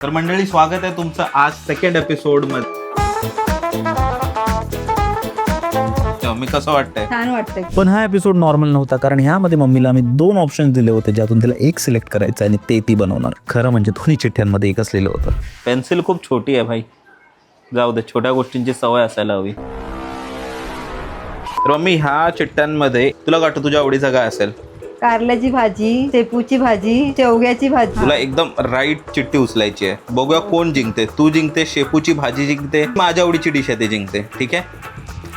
तर मंडळी, स्वागत आहे तुमचं आज सेकंड एपिसोड मध्ये. मी कसं वाटतंय? छान वाटतंय. पण हा एपिसोड नॉर्मल नव्हता, कारण ह्यामध्ये मम्मीला आम्ही 2 ऑप्शन दिले होते, ज्यातून तिला एक सिलेक्ट करायचं आणि ते ती बनवणार. खरं म्हणजे दोन्ही चिठ्ठ्यांमध्ये एक असलेलं होतं. पेन्सिल खूप छोटी आहे भाई, जाऊ दे, छोट्या गोष्टींची सवय असायला हवी. तर मम्मी, ह्या चिठ्ठ्यांमध्ये तुला वाटतं तुझ्या आवडीचं काय असेल? कारल्याची भाजी, शेपूची भाजी, शेवग्याची भाजी. तुला एकदम राईट चिठ्ठी उचलायची आहे. बघूया कोण जिंकते. तू जिंकते, शेपूची भाजी जिंकते, माझ्या आवडीची डिश आहे ते जिंकते. ठीक आहे?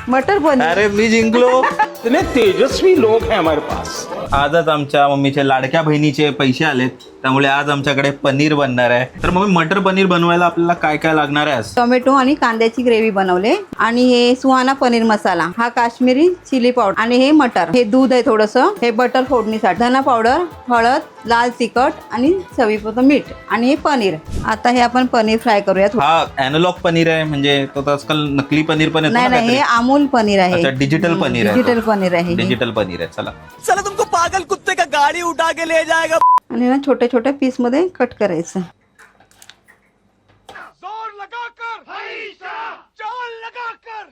मटर पनीर. अरे मी जिंकलो. इतने तेजस्वी लोग हैं हमारे पास. आजच आमच्या मम्मीच्या लाडक्या बहिणीचे पैसे आलेत, त्यामुळे आज आमच्याकडे पनीर बनणार आहे. तर मम्मी, मटर पनीर बनवायला आपल्याला काय काय लागणार आहे आज? टोमॅटो आणि कांद्याची ग्रेव्ही बनवले, आणि हे सुहाना पनीर मसाला, हा काश्मीरी चिली पावडर, आणि हे मटर, हे दूध आहे थोडंसं, हे बटर फोडणीसाठी, धना पावडर, हळद, लाल तिखट आणि चवीपुरतं मीठ, आणि हे पनीर. आता हे आपण पनीर फ्राय करूयात. हा अॅनालॉग पनीर आहे, म्हणजे तो तर आजकाल नकली पनीर पण येतो नाही ना नाही, हे काहीतरी. अमूल पनीर आहे. अच्छा, डिजिटल पनीर आहे. डिजिटल पनीर आहे हे. डिजिटल पनीर आहे. चला. चला तुमको पागल कुत्ते का गाड़ी उठा के ले जाएगा. आणि ना छोट्या छोट्या पीस मध्ये कट करायचं. जोर लगाकर चाल लगाकर.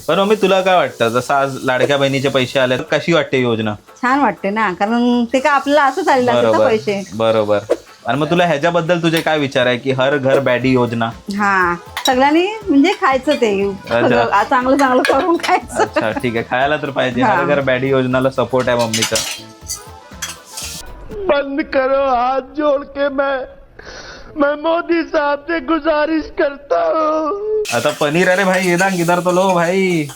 पण मम्मी, तुला काय वाटतं, जसं आज लाडक्या बहिणीचे पैसे आले, तर कशी वाटते योजना? छान वाटते ना, कारण ते काय आपल्याला असं चाललेलं असतं ना बरोबर पैसे. बरोबर. आणि मग तुला ह्याच्याबद्दल तुझे काय विचार आहे की हर घर बॅडी योजना? हा, सगळ्यांनी म्हणजे खायचं ते अच्छा. चांगलं चांगलं करून खायचं. अच्छा, ठीक आहे, खायला तर पाहिजे. हा. हर घर बॅडी योजनाला सपोर्ट आहे मम्मीचा. बंद करो, हाथ जोड़ के मैं मोदी साहब से गुजारिश करता हूँ. आता पनीर, अरे भाई इधर किधर तो लो भाई.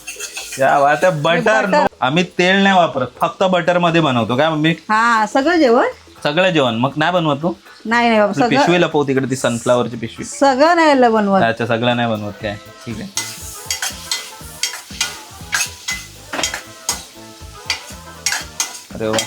क्या बात आहे. बटर. आम्ही तेल नाही वापरत, फक्त बटर मध्ये बनवतो. काय मम्मी? हा, सगळं जेवण. सगळं जेवण मग नाही बनवत तू? नाही बाबा, सगळं पिशवी लपव तिकडे, ती सनफ्लावरची पिशवी. सगळं नाही बनवत. अच्छा, सगळं नाही बनवत काय? ठीक आहे. अरे वा.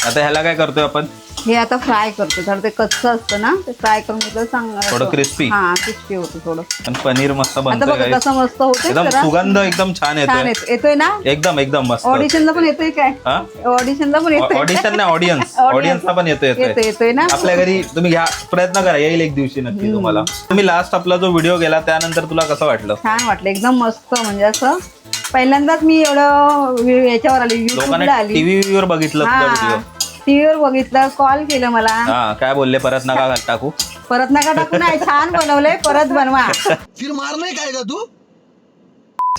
आता ह्याला काय करतोय आपण? हे आता फ्राय करतो, तर ते कच्चं असतं ना, ते फ्राय करून घेतलं चांगलं. थोडं crispy? हा, क्रिस्पी होतं थोडं. पण पनीर मस्त आता बनतोय बघा guys. कसं मस्त होतं. एकदम सुगंध एकदम छान येतोय. येतोय ना. एकदम एकदम मस्त. ऑडिशनला पण येतोय काय? हा? ऑडिशनला पण येतोय. ऑडिशन नाही, ऑडियन्स. ऑडियन्सला पण येतोय ना. आपल्या घरी तुम्ही घ्या, प्रयत्न करा, येईल एक दिवशी नक्की तुम्हाला. तुम्ही लास्ट आपला जो व्हिडिओ गेला त्यानंतर तुला कसं वाटलं? छान वाटलं, एकदम मस्त. म्हणजे असं पहिल्यांदाच मी एवढं याच्यावर आली, युट्यूबला लोकांना आली. टीव्ही वर बघितलं तुझा व्हिडिओ. टीव्हीवर बघितलं, कॉल केलं मला. हा, काय बोलले? परत नका टाकू. परत नका टाकू. नाही, छान बनवलंय, परत बनवा. फिर मारने का है तू.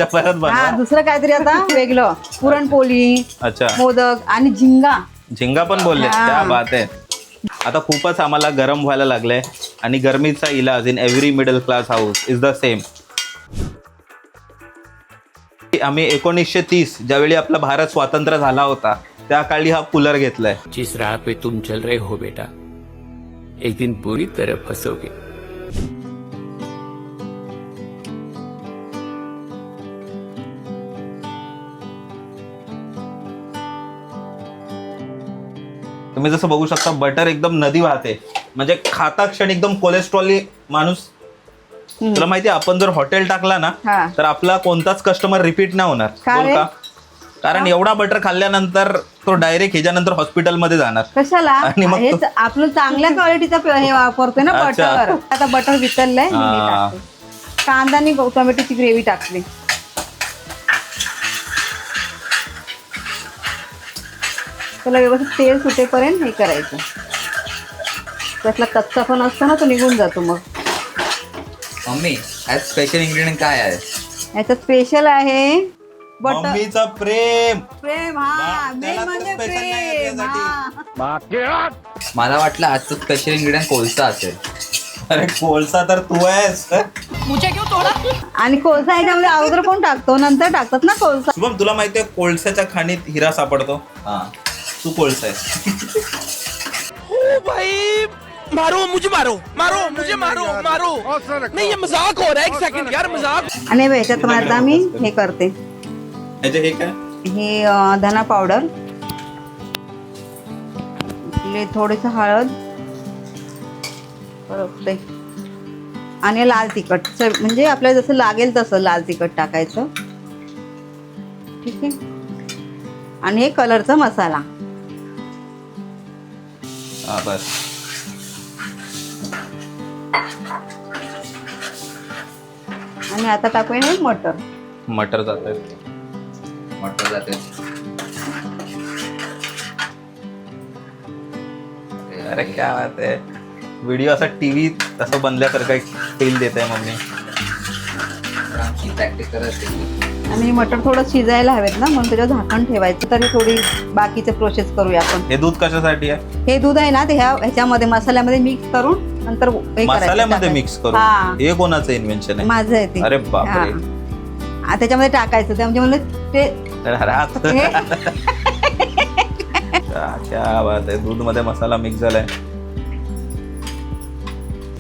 परत हा, बनवा. दुसरं काहीतरी आता वेगळं. पुरणपोळी, अच्छा, मोदक आणि झिंगा. झिंगा पण बोलले. हा. क्या बात आहे. आता खूपच आम्हाला गरम व्हायला लागलंय, आणि गरमीचा इलाज in every middle class house is the same. आम्ही 1930 ज्यावेळी आपला भारत स्वातंत्र्य झाला होता, त्या काळी हा कूलर घेतलाय. जिस राह पे तुम चल रहे हो बेटा, एक दिन पूरी तरह फंसोगे. तुम्ही जसं बघू शकता, बटर एकदम नदी वाहते, म्हणजे खाता क्षणी एकदम कोलेस्ट्रॉल माणूस. तुला माहिती, आपण जर हॉटेल टाकला ना, हा. तर आपला कोणताच कस्टमर रिपीट नाही होणार. का बोल रे? का? कारण एवढा बटर खाल्ल्यानंतर तो डायरेक्ट ह्याच्यानंतर हॉस्पिटलमध्ये जाणार. कशाला? आणि मग हेच आपलं चांगल्या क्वालिटीचं हे वापरतोय ना, अच्छा. बटर. आता बटर वितळलंय. हा. कांदा आणि टोमॅटोची ग्रेव्ही टाकली. त्याला व्यवस्थित तेल सुटेपर्यंत हे करायचं. त्यातला कच्चा पण असतो ना, तो निघून जातो. मग मम्मी आज स्पेशल इन्ग्रेडियंट काय आहे? याचं स्पेशल आहे बटर. मम्मीचं प्रेम. प्रेम. हा, बा- त्याला मेन म्हणजे तर special नाही आहे प्रेम. त्यासाठी. हा. मला वाटलं आजचं स्पेशल इन्ग्रेडियंट कोळसा असेल. अरे कोळसा तर तू आहेस. आणि कोळसा याच्यामध्ये अगोदर कोण टाकतो? नंतर टाकतात ना कोळसा. शुभम, तुला माहितीये कोळशाच्या खाणीत हिरा सापडतो? हा, तू कोळसा आहे. ओ भाई, मारो मुझे, मारो मुझे, मारो. नहीं, ये मजाक हो रहा है. एक सेकंड यार, मजाक. आणि ह्याच्यात आता मी हे करते. ह्याचे हे काय? हे धना पावडर, थोडंसं हळद, परत आणि लाल तिखट. म्हणजे आपल्याला जसं लागेल तसं लाल तिखट टाकायचं. ठीक आहे. आणि हे कलरचा मसाला. हा, बस. आणि आता टाकूया हे मटर. मटर जात आहे. मटर जाते. अरे क्या बात आहे. व्हिडिओ असा टीव्ही तसं बनल्यासारखं एक फील देत आहे मम्मी. आमची प्रॅक्टिस करत असते. आणि मटर थोडं शिजायला हवेत ना, म्हणून त्याच्यावर झाकण ठेवायचं. तरी थोडी बाकीचं प्रोसेस करूया आपण. हे दूध कशासाठी आहे? हे दूध आहे ना, ते ह्याच्यामध्ये मसाल्यामध्ये मिक्स करून नंतर हे करायचं, मसाल्यामध्ये टाकायचं. मिक्स करून? हा, हे कोणाचं इन्व्हेन्शन आहे? माझं आहे ते. अरे बापरे. हा. त्याच्यामध्ये टाकायचं, त्यामध्ये ते क्या बात आहे. दूध मध्ये मसाला मिक्स झालाय.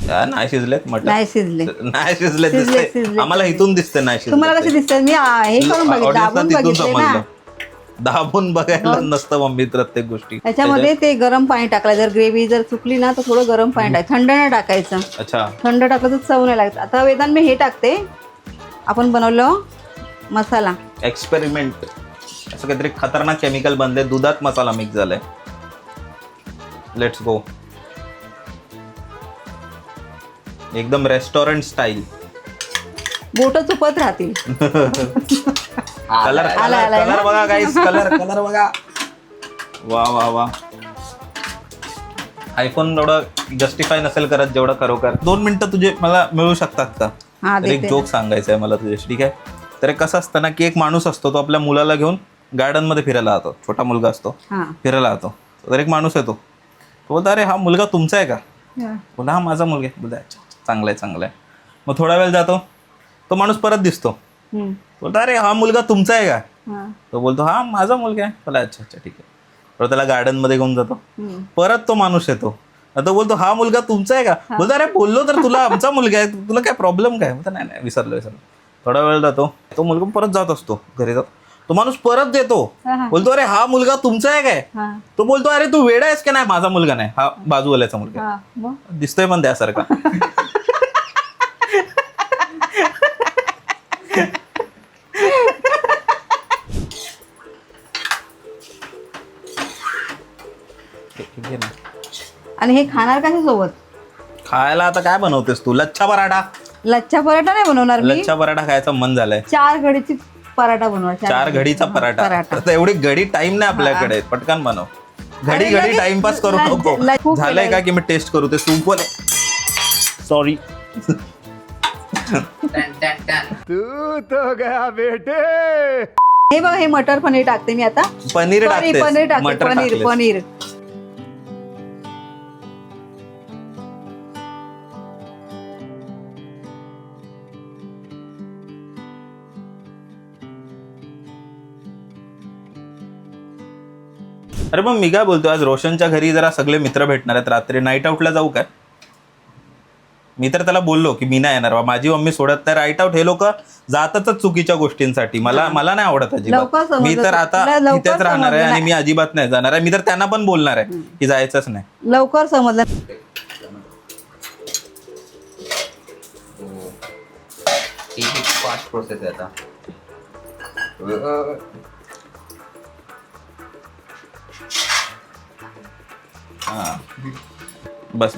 नाही शिजलेत मटर? नाही शिजले. नाही शिजले शिजले, दिसते शिजले. आम्हाला इथून दिसते नाही शिजले. तुम्हाला कसे दिसतात? मी हे करून बघितलं, दाबून बघितले ना. दाबून बघायला नसतं मम्मी प्रत्येक गोष्टी. त्याच्यामध्ये ते गरम पाणी टाकलं. जर ग्रेव्ही जर चुकली ना तर थोडं गरम पाणी टाक, थंड नाही टाकायचं. अच्छा. थंड टाकलं तर चव नाही लागत. आता वेदांत मी हे टाकते, आपण बनवलं मसाला. एक्सपेरिमेंट. असं काहीतरी खतरनाक केमिकल बनले, दुधात मसाला मिक्स झालाय. Let's go. एकदम रेस्टॉरंट स्टाईल. बोट चुपत राहतील. कलर आला, आला, कलर आला. बघा गाईस. कलर बघा. वा वा वा. आयफोन एवढं जस्टिफाय नसेल करत जेवढं खरोखर. 2 मिनिटं तुझे मला मिळू शकतात का? हा, तर एक देते. जोक सांगायचा आहे मला तुझ्याशी, ठीक आहे? तर एक कसं असतं ना की एक माणूस असतो, तो आपल्या मुलाला घेऊन गार्डन मध्ये फिरायला जातो. छोटा मुलगा असतो, हा. फिरायला जातो. तर एक माणूस येतो, तो बोलतो अरे हा मुलगा तुमचा आहे का? बोला हा माझा मुलगा आहे. बोलतो अच्छा चांगला आहे चांगला आहे. मग थोडा वेळ जातो, तो माणूस परत दिसतो. हम्म. बोलतो अरे हा मुलगा तुमचा आहे का? हा. तो बोलतो हा माझा मुलगा आहे. बोला अच्छा अच्छा ठीक आहे. तर त्याला गार्डन मध्ये घेऊन जातो. हम्म. परत तो माणूस येतो, तो बोलतो हा मुलगा तुमचा आहे का? बोलतो अरे बोललो तर तुला आमचा मुलगा आहे, तुला काय प्रॉब्लेम काय? बोलतो नाही विसरलो. थोडा वेळ जातो, तो मुलगा परत जात असतो घरी. जातो तो माणूस परत येतो, बोलतो अरे हा मुलगा तुमचा आहे काय? हा. तो बोलतो अरे तू वेडा आहेस का? नाही माझा मुलगा नाही, हा बाजूवाल्याचा मुलगा आहे. हा. मग? दिसतोय पण त्यासारखा. आणि हे खाणार कशा सोबत? खायला आता काय बनवतेस तू? लच्छा पराठा. लच्छा पराठा नाही बनवणार मी. लच्छा पराठा खायचं मन झालंय. 4 घडीची पराठा बनवा. 4 घडीचा पराठा. आता एवढी घडी टाइम नाही आपल्याकडे, पटकन बनव. घडी अरे घडी लगेच टाइमपास करू नको. खूप झालंय केलंय. का की मी टेस्ट करू ते सूप वाले? सॉरी. टन टन टन. हे बघा, हे मटर पनीर टाकते मी आता. पनीर Sorry, टाकतेस? पनीर टाकते. मटर पनीर टाकलेस. पनीर. अरे मग मी काय बोलतो, आज रोशनच्या घरी जरा सगळे मित्र भेटणार आहेत रात्री. नाईट आउटला जाऊ काय? मी तर त्याला बोललो की मी नाही येणार बा, माझी मम्मी सोडत नाही. राईट आउट हे लोक जातातच चुकीच्या गोष्टींसाठी. मला नाही आवडत लवकर अजिबात. समजलं. मी तर आता तुला लवकर इथेच राहणार आहे समजलं आणि मी अजिबात नाही जाणार आहे. मी तर त्यांना पण बोलणार आहे की जायचंच नाही. लवकर समजलं. ही फास्ट प्रोसेस आहे आता. बस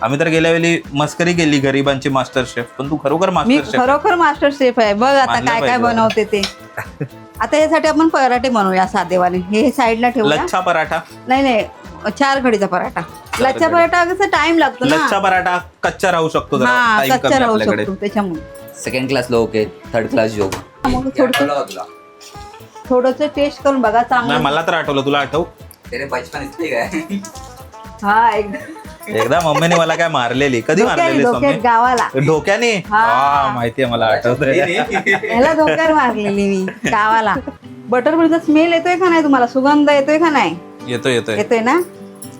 आम्ही तर गेल्या वेळी मस्करी केली गरिबांची मास्टर शेफ, पण तू खरोखर मी मास्टर शेफ. खरोखर मास्टर शेफ आहे. बघ आता मानलं काय काय पाहिजे. बनवते ते. आता यासाठी आपण पराठे बनवूया साधेवाले. हे साईडला ठेवूया. लच्छा पराठा. नाही 4 घडीचा पराठा. लच्छा पराठा कसं टाइम लागतो ना. लच्छा पराठा कच्चा राहू शकतो जरा, हा, time कच्चा कमी राहू आपल्याकडे. शकतो त्याच्यामुळे. सेकंड क्लास लोक आहेत, थर्ड क्लास जोक. मग थोडंसं टेस्ट करून बघा नाही चांगलं. मला तर आठवलं, तुला आठव? तेरे बचपन इतके काय. हा एकदा एकदा मम्मीने मला काय मारलेली. कधी मारलेली डोक्यात मम्मी? गावाला. डोक्याने? हा माहितीये मला, आठवतंय. याला धोक्यात मारलेली मी गावाला. बटर पनीरचा स्मेल येतोय का नाही तुम्हाला? सुगंध येतोय का नाही? येतोय येतोय ना.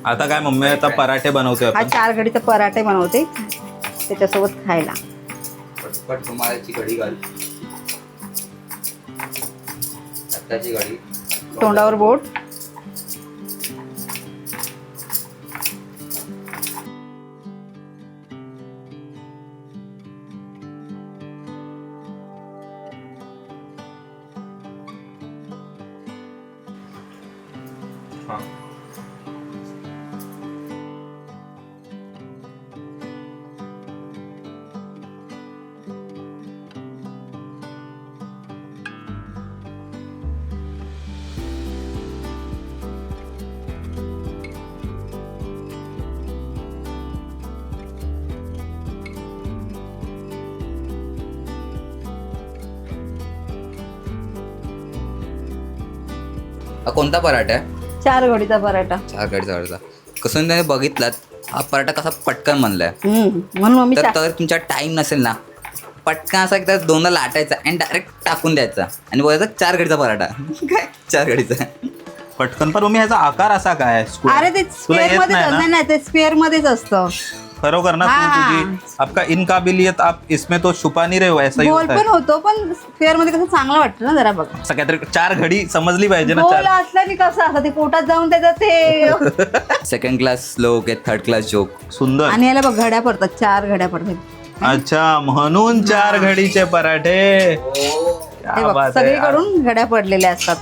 आता काय मम्मी आता पराठे बनवतोय हा आपण. 4 घडीचा पराठे बनवते त्याच्यासोबत खायला. पटपट रुमालाची घडी घाल. आत्ताची घडी. तोंडावर बोट. हा कोणता पराठा आहे? 4 घडीचा पराठा. 4 घडीचा पराठा. कसं तुम्ही बघितलात हा पराठा कसा पटकन बनलाय. म्हणून मम्मी तर तुमचा टाइम नसेल ना, पटकन असा एकदा दोनदा लाटायचा आणि डायरेक्ट टाकून द्यायचा आणि बोलायचं 4 घडीचा पराठा. काय 4 घडीचा? पटकन. पण मम्मी ह्याचा आकार असा काय square? अरे ते तुला स्क्वेअर येत मध्ये नाही ना? नाही ते स्क्वेअर मध्येच असतं. खरोखर ना, हाँ, तू तुझी आपका इनकाबिलियत आप इसमें तो छुपा नहीं रहे हो, ऐसा ही गोल होता पण है. होतो पण स्क्वेअर मध्ये कसं चांगलं वाटतं ना जरा बघ. असं काहीतरी 4 घडी समजली पाहिजे ना. गोल 4 असल्याने कसं असं ते पोटात जाऊन त्याचं ते सेकंड क्लास लोक आहेत, थर्ड क्लास जोक. सुंदर. आणि याला बघ घड्या पडतात 4 घड्या पडतात. अच्छा, म्हणून 4 घडीचे पराठे. क्या हे बघ बात आहे यार. सगळीकडून घड्या पडलेल्या असतात.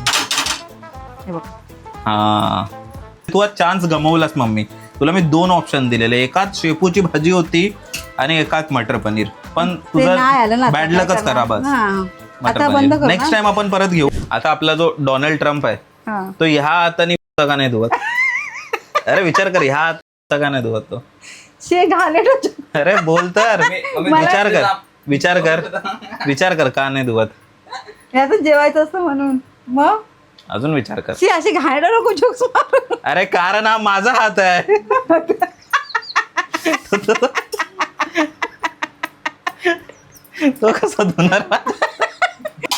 हे बघ हा, तू आज चान्स गमावलास मम्मी. तुला मी 2 ऑप्शन दिलेले, एकात शेपूची भाजी होती आणि एकात मटर पनीर. पण ते नाही आलं ना तुझं आता बॅड काय लकच करणार? खराब आज. हा. मटर आता बंद पनीर कर नेक्स्ट ना. टाइम आपण परत घेऊ. आता आपला जो डोनाल्ड ट्रम्प आहे हा. तो ह्या हाताने का नाही धुवत? अरे विचार कर, ह्या हात का नाही धुवत तो? शे घालेट. अरे बोल तर. विचार कर का नाही धुवत? यातच जेवायचं असतं म्हणून. मग अजून विचार कर. शी अशी घायला नको जोक्स मारू. अरे कारण हा माझा हात आहे. तो कसा धुणार?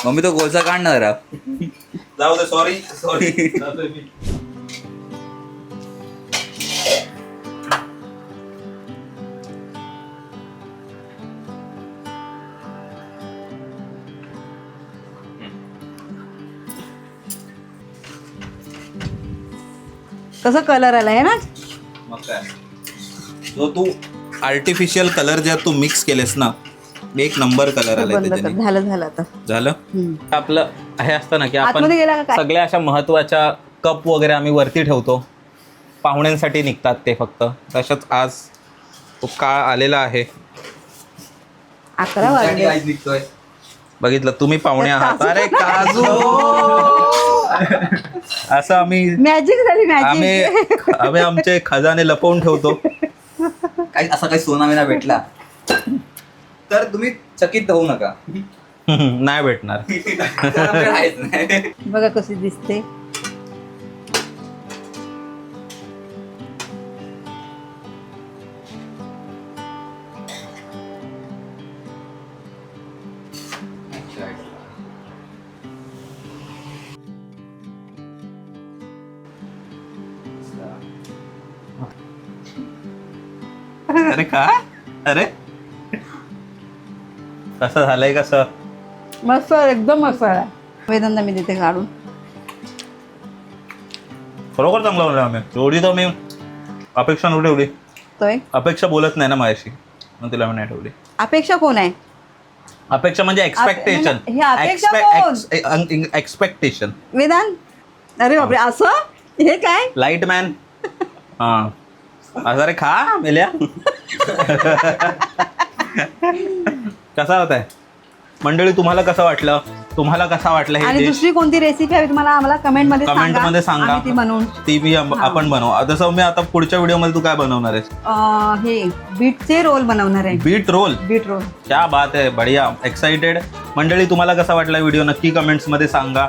मम्मी तो गोलचा काढणार जरा. जाऊ दे, सॉरी. कसं कलर आलाय ना. मग काय, जो तू आर्टिफिशियल कलर ज्या तू मिक्स केलेस ना, एक नंबर कलर आलाय बंद कर. त्याच्याने. झालं आता. झालं. आपलं हे असतं ना की आपण आतमध्ये गेला का काय? सगळ्या अशा महत्वाच्या कप वगैरे आम्ही वरती ठेवतो, पाहुण्यांसाठी निघतात ते फक्त. तसंच आज तो काळ आलेला आहे. 11 वाजले. आज निघतोय. बघितलं, तुम्ही पाहुणे आहात. अरे काजू. असं आम्ही मॅजिक झाली आम्ही मॅजिक. आम्ही आमचे खजाने लपवून ठेवतो. काही असा काही सोना विना भेटला तर तुम्ही चकित होऊ नका. नाही भेटणार. आपल्याकडे आहेच नाही. बघा कशी दिसते. अरे काय? अरे कसं झालंय? कसं मस्त एकदम मस्त आहे. वेदांना मी देते काढून. खरोखर चांगला बनवला आम्ही. एवढी तर मी अपेक्षा नव्हती ठेवली. तो एक अपेक्षा बोलत नाही ना माझ्याशी, मग तिला मी नाही ठेवली. अपेक्षा कोण आहे? अपेक्षा म्हणजे एक्सपेक्टेशन. हे अपेक्षा कोण? एक्सपेक्टेशन. वेदांत. अरे बापरे, असं हे काय? Light man. हा असं. रे खा मेल्या. कसा होताय मंडळी? तुम्हाला कसं वाटलं? तुम्हाला कसा वाटलं आणि हे डिश? दुसरी कोणती रेसिपी हवी तुम्हाला आम्हाला कमेंट मध्ये सांगा. आम्ही ती बनवून. ती मी आपण बनवू. तसं मी आता पुढच्या व्हिडिओ मध्ये तू काय बनवणार आहेस? हे बीटचे रोल बनवणार आहे. Beet roll. Beet roll. क्या बात आहे, बढिया. एक्साइटेड. मंडळी तुम्हाला कसा वाटला व्हिडिओ नक्की कमेंट्स मध्ये सांगा.